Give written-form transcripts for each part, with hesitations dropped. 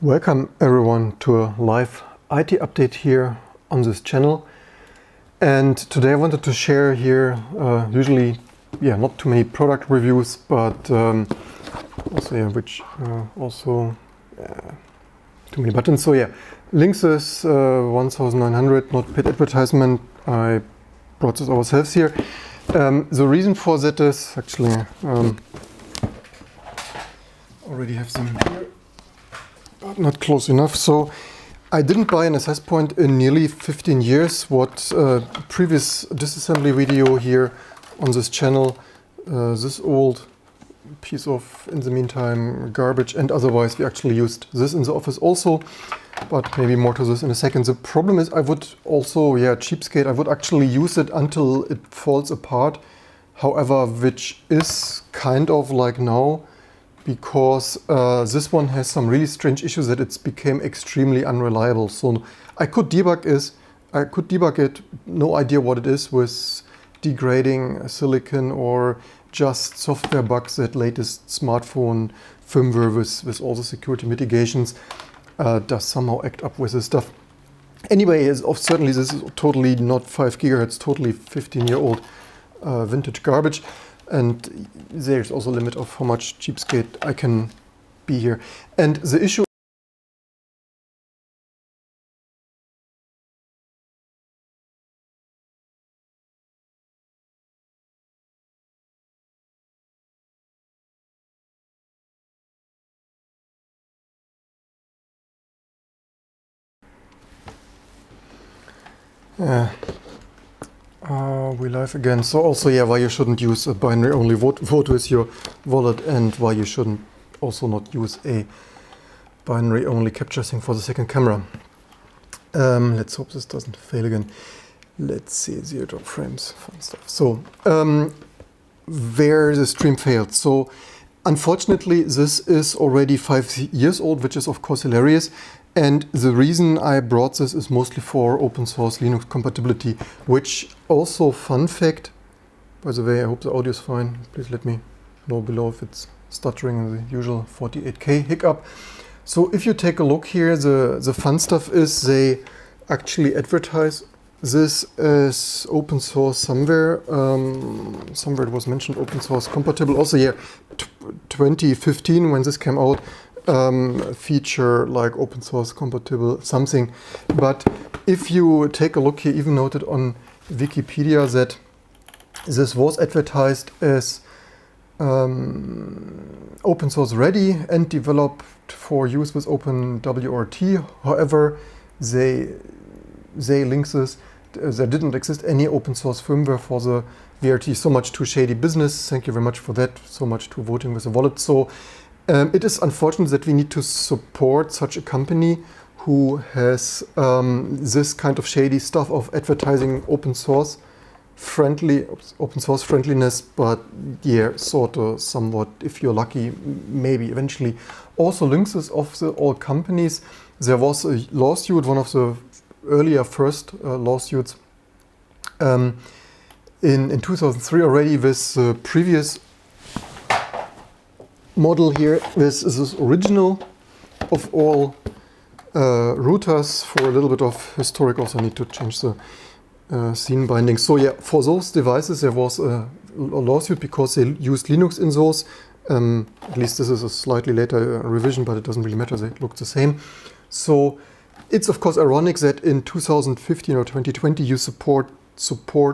Welcome everyone to a live IT update here on this channel. And today I wanted to share here, usually, not too many product reviews, but too many buttons. So yeah, LInksys 1900, not paid advertisement. I brought this ourselves here. The reason for that is actually, already have them here, but not close enough. So I didn't buy an access point in nearly 15 years. What previous disassembly video here on this channel, this old piece of, in the meantime, garbage, and otherwise we actually used this in the office also, but maybe more to this in a second. The problem is I would also, cheapskate, I would actually use it until it falls apart. However, which is kind of like now, because this one has some really strange issues that it's became extremely unreliable. So I could debug it, no idea what it is, with degrading silicon or just software bugs that latest smartphone firmware with all the security mitigations does somehow act up with this stuff. Anyway, certainly this is totally not 5 gigahertz, totally 15-year-old vintage garbage. And there's also a limit of how much cheapskate I can be here. And the issue we live again. So also, why you shouldn't use a binary only vote with your wallet, and why you shouldn't also not use a binary only capture thing for the second camera. Let's hope this doesn't fail again. Let's see, 0 drop frames, fun stuff. So where the stream failed. So unfortunately, this is already 5 years old, which is of course hilarious. And the reason I brought this is mostly for open source Linux compatibility, which also, fun fact, by the way, I hope the audio is fine. Please let me know below if it's stuttering, the usual 48K hiccup. So if you take a look here, the fun stuff is they actually advertise this as open source somewhere. Somewhere it was mentioned open source compatible. Also, 2015 when this came out, feature like open source compatible something. But if you take a look here, even noted on Wikipedia that this was advertised as open source ready and developed for use with Open WRT. However, they LInksys, there didn't exist any open source firmware for the WRT. So much to shady business. Thank you very much for that. So much to voting with a wallet. So it is unfortunate that we need to support such a company who has this kind of shady stuff of advertising open source friendliness, but sort of somewhat, if you're lucky, maybe eventually. Also, LInksys of the all companies, there was a lawsuit, one of the earlier first lawsuits in 2003 already, with the previous model here. This is this original of all routers. For a little bit of historic, also need to change the scene binding. So for those devices there was a lawsuit because they used Linux in those. At least this is a slightly later revision, but it doesn't really matter, they look the same. So it's of course ironic that in 2015 or 2020 you support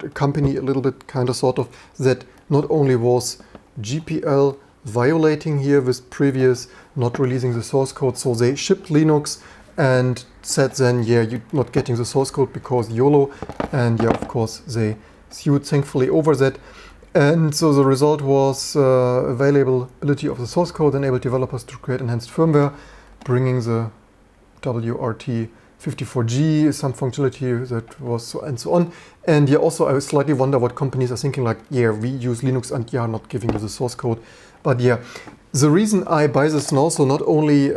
a company a little bit kind of sort of that not only was GPL violating here with previous not releasing the source code, so they shipped Linux and said then, you're not getting the source code because YOLO, and of course they sued thankfully over that. And so the result was availability of the source code enabled developers to create enhanced firmware, bringing the WRT54G, some functionality that was so and so on. And also I slightly wonder what companies are thinking, like, we use Linux and not giving you the source code. But the reason I buy this now, so not only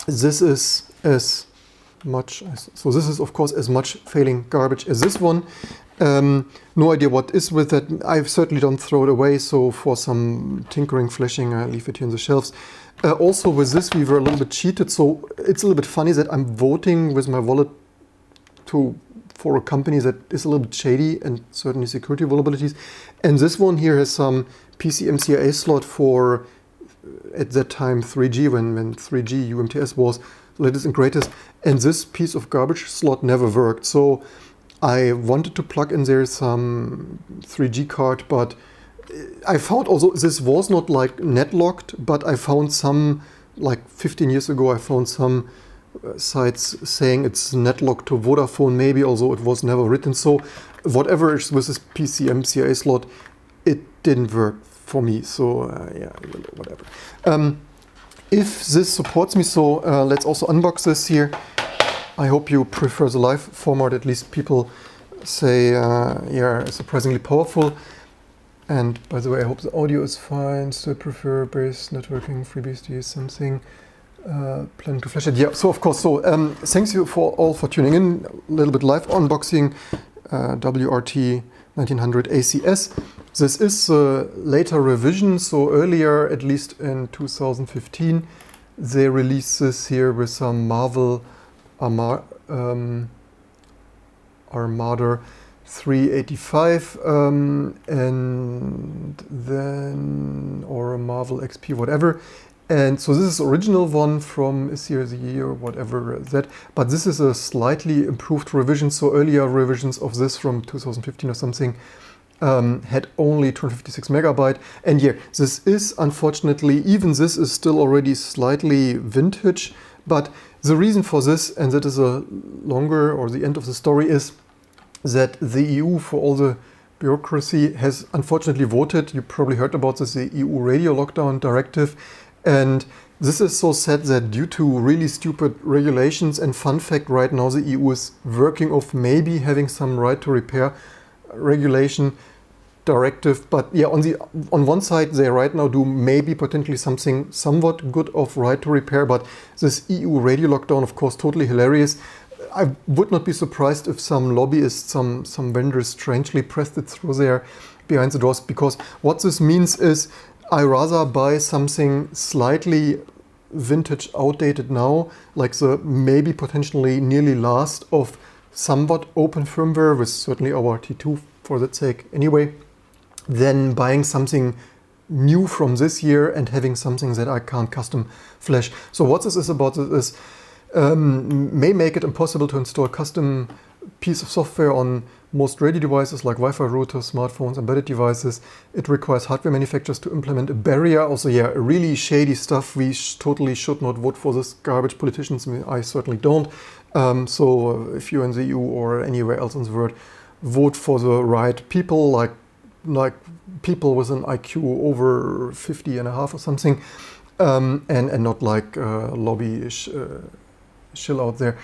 this is as much. So this is of course as much failing garbage as this one. No idea what is with that. I certainly don't throw it away, so for some tinkering, flashing, I leave it here on the shelves. Also with this we were a little bit cheated, so it's a little bit funny that I'm voting with my wallet for a company that is a little bit shady and certainly security vulnerabilities. And this one here has some PCMCIA slot for, at that time, 3G, when 3G UMTS was the latest and greatest. And this piece of garbage slot never worked. So I wanted to plug in there some 3G card, but I found also this was not like net locked, but I found some, like 15 years ago, I found some sites saying it's net locked to Vodafone, maybe, although it was never written. So whatever is with this PCMCIA slot, it didn't work for me. So yeah, whatever. If this supports me, so let's also unbox this here. I hope you prefer the live format. At least people say, yeah, surprisingly powerful. And by the way, I hope the audio is fine. Still prefer base networking, FreeBSD is something. Planning to flash it. Yeah, so of course. So thanks you all for tuning in. A little bit live unboxing WRT1900 ACS. This is a later revision. So earlier, at least in 2015, they released this here with some Marvel Armada 385 and then, or a Marvel XP, whatever. And so this is the original one from is here the year, whatever that. But this is a slightly improved revision. So earlier revisions of this from 2015 or something had only 256 megabyte. And yeah, this is unfortunately, even this is still already slightly vintage. But the reason for this, and that is a longer or the end of the story, is that the EU, for all the bureaucracy, has unfortunately voted. You probably heard about this, the EU radio lockdown directive. And this is so sad that due to really stupid regulations, and fun fact, right now the EU is working of maybe having some right to repair regulation directive. But yeah, on one side they right now do maybe potentially something somewhat good of right to repair, but this EU radio lockdown, of course, totally hilarious. I would not be surprised if some lobbyists, some vendors strangely pressed it through there behind the doors, because what this means is I rather buy something slightly vintage, outdated now, like the maybe potentially nearly last of somewhat open firmware with certainly our T2 for that sake anyway, than buying something new from this year and having something that I can't custom flash. So what this is about is may make it impossible to install a custom piece of software on most radio devices like Wi-Fi routers, smartphones, embedded devices. It requires hardware manufacturers to implement a barrier. Also, yeah, really shady stuff. We totally should not vote for this garbage. Politicians, I certainly don't. So if you're in the EU or anywhere else in the world, vote for the right people, like people with an IQ over 50 and a half or something, and not like lobby-ish shill out there.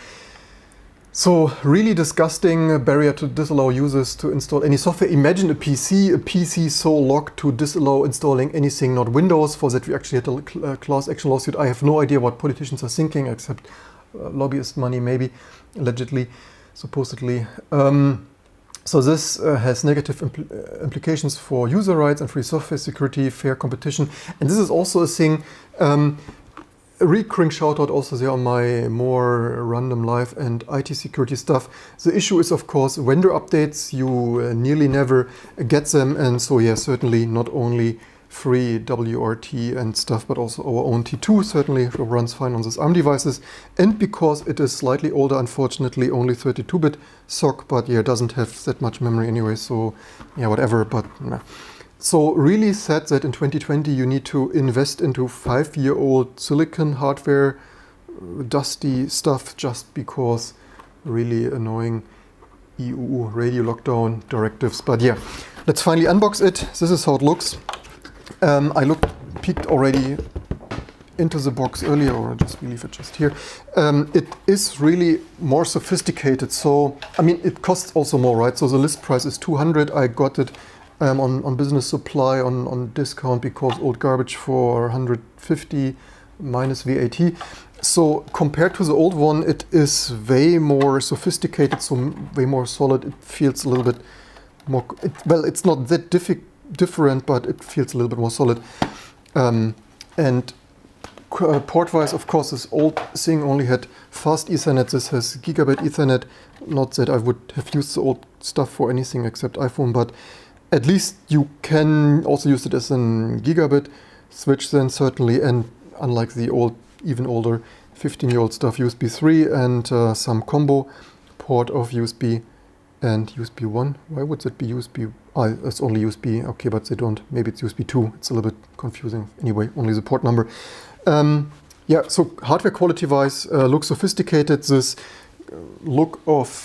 So really disgusting barrier to disallow users to install any software. Imagine a PC so locked to disallow installing anything, not Windows. For that we actually had a class action lawsuit. I have no idea what politicians are thinking, except lobbyist money maybe, allegedly, supposedly. So this has negative implications for user rights and free software security, fair competition. And this is also a thing. A recurring shout out also there on my more random live and IT security stuff. The issue is, of course, vendor updates. You nearly never get them. And so, yeah, certainly not only free WRT and stuff, but also our own T2 certainly runs fine on these ARM devices. And because it is slightly older, unfortunately, only 32-bit SOC, but yeah, doesn't have that much memory anyway. So, yeah, whatever, but nah. So really sad that in 2020 you need to invest into 5-year-old silicon hardware, dusty stuff, just because really annoying EU radio lockdown directives. But yeah, let's finally unbox it. This is how it looks. I peeked already into the box earlier, or just leave it just here. It is really more sophisticated. So, I mean, it costs also more, right? So the list price is 200. I got it on business supply on discount because old garbage for 150 minus VAT. So compared to the old one, it is way more sophisticated, so way more solid. It feels a little bit more, well, it's not that different, but it feels a little bit more solid. And port-wise, of course, this old thing only had fast Ethernet. This has gigabit Ethernet. Not that I would have used the old stuff for anything except iPhone, but at least you can also use it as a gigabit switch then, certainly. And unlike the old, even older 15-year-old stuff, USB 3 and some combo port of USB and USB 1. Why would that be USB? It's only USB. Okay, but they don't. Maybe it's USB 2. It's a little bit confusing. Anyway, only the port number. Yeah, so hardware quality-wise, looks sophisticated. This look of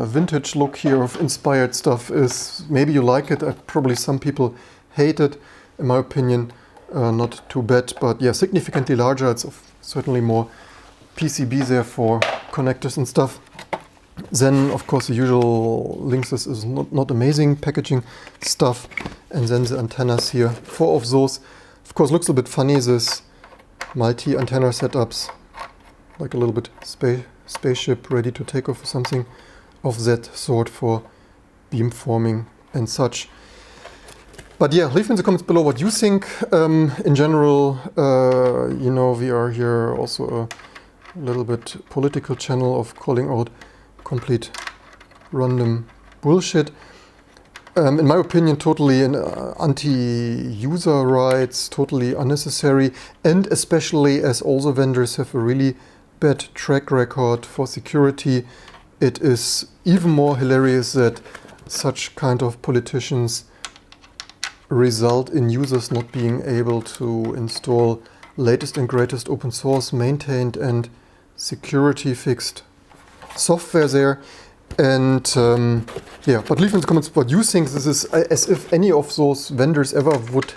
vintage look here of inspired stuff is, maybe you like it. Probably some people hate it. In my opinion, not too bad. But yeah, significantly larger. It's certainly more PCB there for connectors and stuff. Then, of course, the usual Linksys is not amazing packaging stuff. And then the antennas here, 4 of those. Of course, looks a bit funny, this multi-antenna setups, like a little bit spaceship ready to take off or something of that sort for beamforming and such. But yeah, leave in the comments below what you think. In general, you know, we are here also a little bit political channel of calling out complete random bullshit. In my opinion, totally an anti-user rights, totally unnecessary, and especially as all the vendors have a really bad track record for security, it is even more hilarious that such kind of politicians result in users not being able to install latest and greatest open source maintained and security fixed software there. And yeah, but leave in the comments what you think. This is as if any of those vendors ever would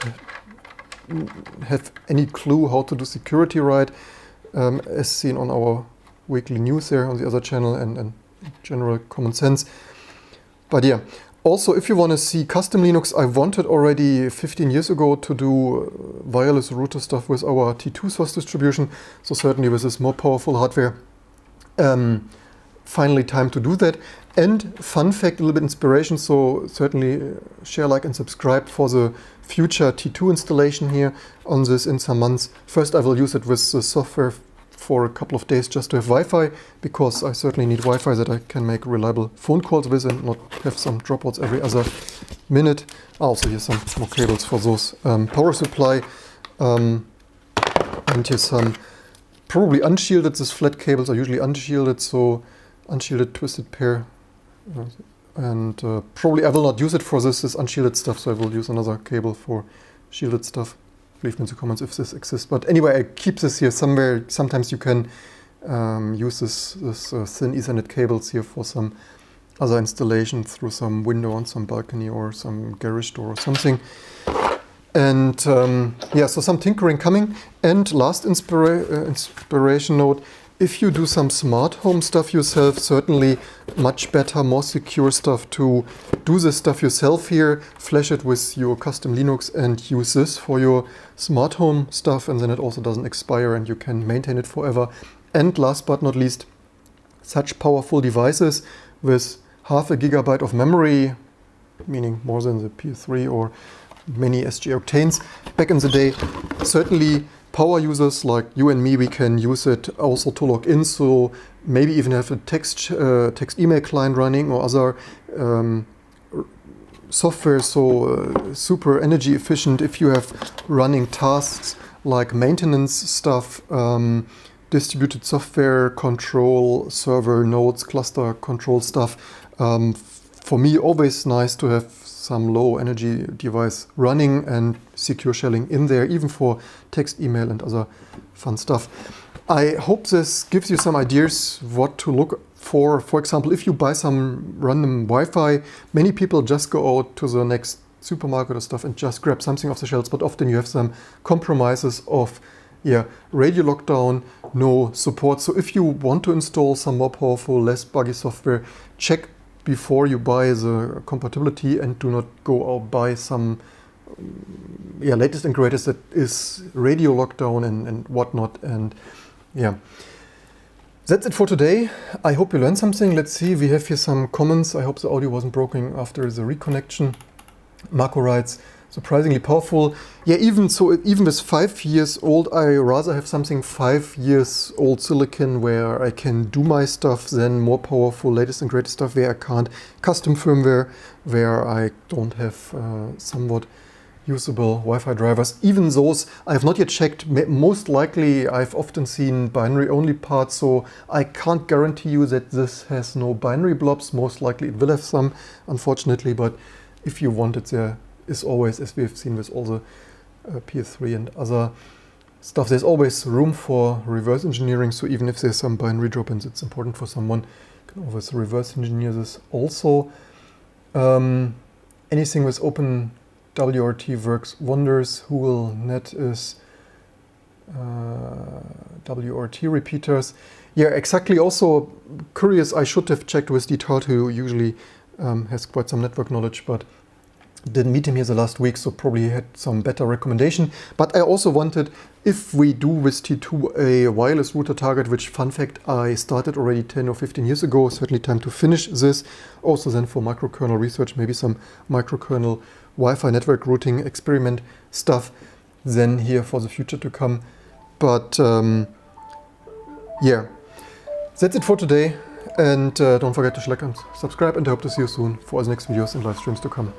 have any clue how to do security right, as seen on our weekly news there on the other channel, and general common sense. But yeah, also if you want to see custom Linux, I wanted already 15 years ago to do wireless router stuff with our T2 source distribution, so certainly with this more powerful hardware. Finally time to do that. And fun fact, a little bit inspiration, so certainly share, like and subscribe for the future T2 installation here on this in some months. First I will use it with the software for a couple of days just to have Wi-Fi, because I certainly need Wi-Fi that I can make reliable phone calls with and not have some dropouts every other minute. Also here's some more cables for those power supply, and here's some probably unshielded. These flat cables are usually unshielded, so unshielded twisted pair, and probably I will not use it for this unshielded stuff, so I will use another cable for shielded stuff. Leave me in the comments if this exists. But anyway, I keep this here somewhere. Sometimes you can use this thin Ethernet cables here for some other installation through some window on some balcony or some garage door or something. And yeah, so some tinkering coming. And last inspiration note, if you do some smart home stuff yourself, certainly much better, more secure stuff to do this stuff yourself here, flash it with your custom Linux and use this for your smart home stuff, and then it also doesn't expire and you can maintain it forever. And last but not least, such powerful devices with half a gigabyte of memory, meaning more than the PS3 or many SG Octanes back in the day, certainly power users like you and me, we can use it also to log in, so maybe even have a text email client running or other software, so super energy efficient if you have running tasks like maintenance stuff, distributed software control, server nodes, cluster control stuff. For me, always nice to have some low energy device running and secure shelling in there, even for text, email and other fun stuff. I hope this gives you some ideas what to look for. For example, if you buy some random Wi-Fi, many people just go out to the next supermarket or stuff and just grab something off the shelves, but often you have some compromises of radio lockdown, no support. So if you want to install some more powerful, less buggy software, check before you buy the compatibility and do not go out buy some latest and greatest that is radio lockdown and whatnot, and yeah. That's it for today. I hope you learned something. Let's see, we have here some comments. I hope the audio wasn't broken after the reconnection. Marco writes, surprisingly powerful. Yeah, even so, even with 5 years old, I rather have something 5 years old silicon where I can do my stuff than more powerful, latest and greatest stuff where I can't. Custom firmware where I don't have somewhat usable Wi-Fi drivers. Even those I have not yet checked. Most likely I've often seen binary only parts, so I can't guarantee you that this has no binary blobs. Most likely it will have some, unfortunately, but if you want it, there is always, as we have seen with all the PS3 and other stuff, there's always room for reverse engineering. So even if there's some binary drop-ins, it's important for someone, you can always reverse engineer this also. Anything with open WRT works wonders. Who will net is WRT repeaters. Yeah, exactly. Also curious, I should have checked with Dieter, who usually has quite some network knowledge, but didn't meet him here the last week, so probably he had some better recommendation. But I also wanted, if we do with T2 a wireless router target, which, fun fact, I started already 10 or 15 years ago, certainly time to finish this. Also then for microkernel research, maybe some microkernel Wi-Fi network routing experiment stuff, then here for the future to come. But yeah, that's it for today. And don't forget to like and subscribe, and I hope to see you soon for the next videos and live streams to come.